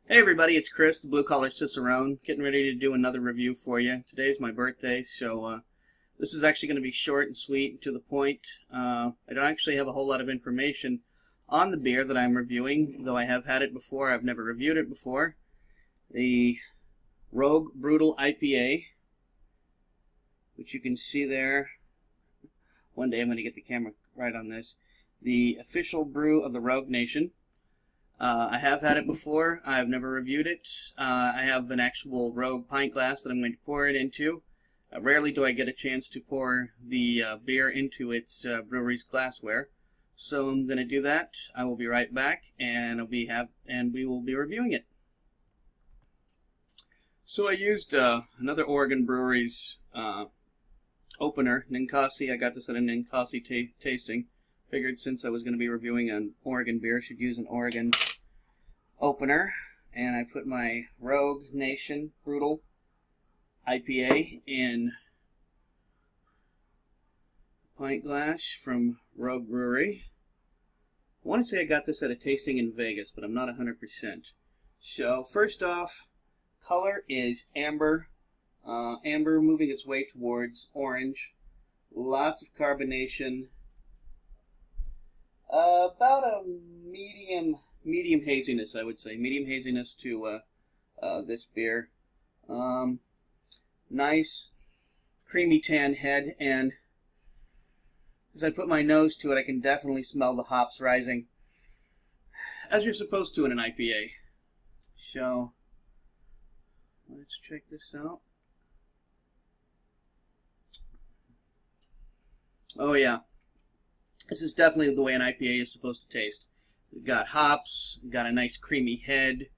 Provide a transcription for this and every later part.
Hey everybody, it's Chris, the Blue Collar Cicerone, getting ready to do another review for you. Today's my birthday, so this is actually going to be short and sweet and to the point. I don't actually have a whole lot of information on the beer that I'm reviewing, though I have had it before. I've never reviewed it before. The Rogue Brutal IPA, which you can see there. One day I'm going to get the camera right on this. The official brew of the Rogue Nation. I have had it before. I've never reviewed it. I have an actual Rogue pint glass that I'm going to pour it into. Rarely do I get a chance to pour the beer into its brewery's glassware. So I'm going to do that. I will be right back, and we will be reviewing it. So I used another Oregon brewery's opener, Ninkasi. I got this at a Ninkasi tasting. Figured since I was going to be reviewing an Oregon beer, I should use an Oregon opener. And I put my Rogue Nation Brutal IPA in a pint glass from Rogue Brewery. I want to say I got this at a tasting in Vegas, but I'm not 100%. So first off, color is amber. Amber moving its way towards orange. Lots of carbonation. About a medium haziness, I would say. Medium haziness to this beer. Nice creamy tan head, and as I put my nose to it, I can definitely smell the hops rising, as you're supposed to in an IPA. So let's check this out. Oh yeah. This is definitely the way an IPA is supposed to taste. We've got hops, got a nice creamy head.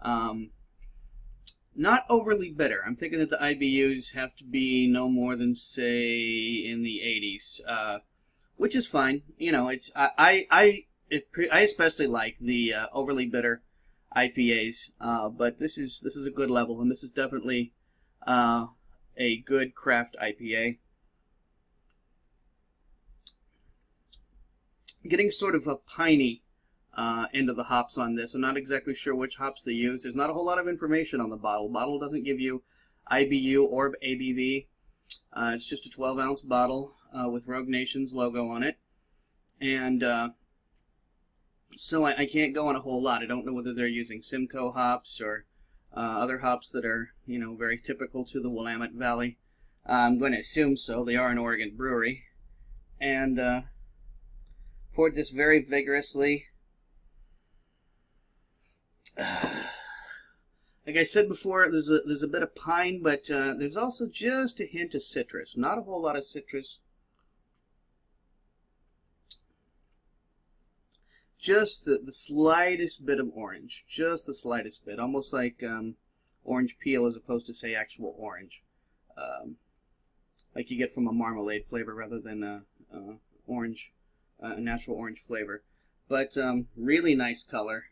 Not overly bitter. I'm thinking that the IBUs have to be no more than, say, in the 80s, which is fine. You know, it's I especially like the overly bitter IPAs, but this is a good level, and this is definitely a good craft IPA. Getting sort of a piney end of the hops on this. I'm not exactly sure which hops they use. There's not a whole lot of information on the bottle. Bottle doesn't give you IBU or ABV. It's just a 12-ounce bottle with Rogue Nation's logo on it. And so I can't go on a whole lot. I don't know whether they're using Simcoe hops or other hops that are, you know, very typical to the Willamette Valley. I'm going to assume so. They are an Oregon brewery. And poured this very vigorously. Like I said before, there's a bit of pine, but there's also just a hint of citrus. Not a whole lot of citrus. Just the slightest bit of orange. Just the slightest bit. Almost like orange peel as opposed to, say, actual orange. Like you get from a marmalade flavor rather than orange. A natural orange flavor, but really nice color.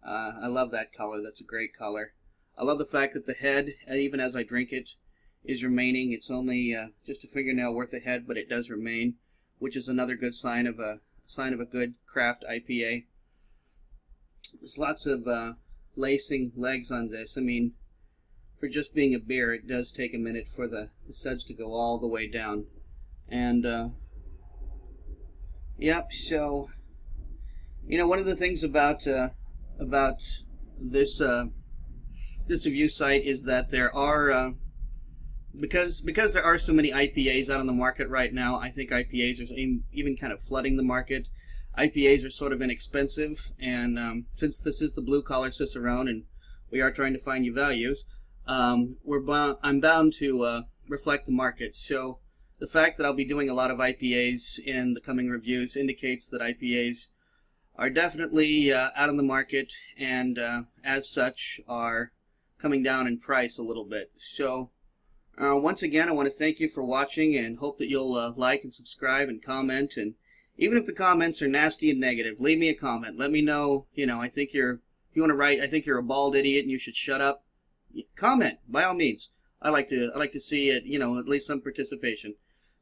I love that color. That's a great color. I love the fact that the head, even as I drink it, is remaining. It's only just a fingernail worth of head, but it does remain, which is another good sign of a good craft IPA. There's lots of lacing legs on this. I mean, for just being a beer, it does take a minute for the suds to go all the way down, and yep. So, you know, one of the things about this this review site is that there are because there are so many IPAs out on the market right now. I think IPAs are even kind of flooding the market. IPAs are sort of inexpensive, and since this is the Blue Collar Cicerone and we are trying to find you values, I'm bound to reflect the market. So the fact that I'll be doing a lot of IPAs in the coming reviews indicates that IPAs are definitely out on the market, and as such are coming down in price a little bit. So once again, I want to thank you for watching and hope that you'll like and subscribe and comment. And even if the comments are nasty and negative, leave me a comment. Let me know, you know, if you want to write, I think you're a bald idiot and you should shut up. Comment, by all means. I like to see it, you know, at least some participation.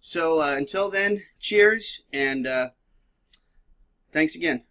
So until then, cheers, and thanks again.